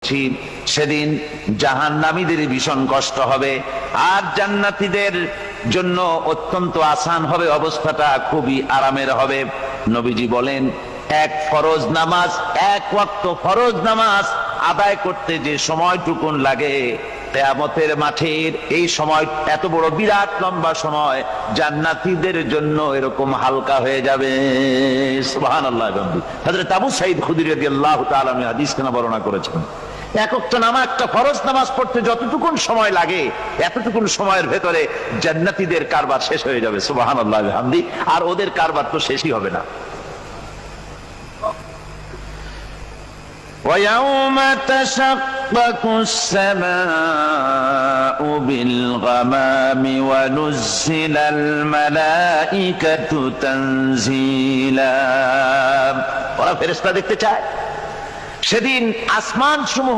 করছি, সেদিন জাহান্নামীদের ভীষণ কষ্ট হবে, আর জান্নাতীদের জন্য অত্যন্ত আসান হবে, অবস্থাটা খুবই আরামের হবে। নবীজি বলেন, এক ফরজ নামাজ, এক ওয়াক্ত ফরজ নামাজ আদায় করতে যে সময়টুকুন লাগে, কিয়ামতের মাঠের এই সময় এত বড় বিরাট লম্বা সময় জান্নাতীদের জন্য এরকম হালকা হয়ে যাবে। সুবহানাল্লাহ। হযরত আবু সাঈদ খুদরী রাদিয়াল্লাহু তাআলা আনহু হাদিস কেন বর্ণনা করেছেন, এক ওয়াক্ত নামাজ, একটা ফরজ নামাজ পড়তে যতটুকুন সময় লাগে, এতটুকুন সময়ের ভেতরে জান্নাতীদের কারবার শেষ হয়ে যাবে। সুবহানাল্লাহ বিহামদি। আর ওদের কারবার তো শেষই হবে না। وَيَوْمَ تَشَقَّقُ السَّمَاءُ بِالْغَمَامِ وَنُزِّلَ الْمَلَائِكَةُ تَنزِيلًا। ওরা ফেরেশতা দেখতে চায়। সেদিন আসমান সমূহ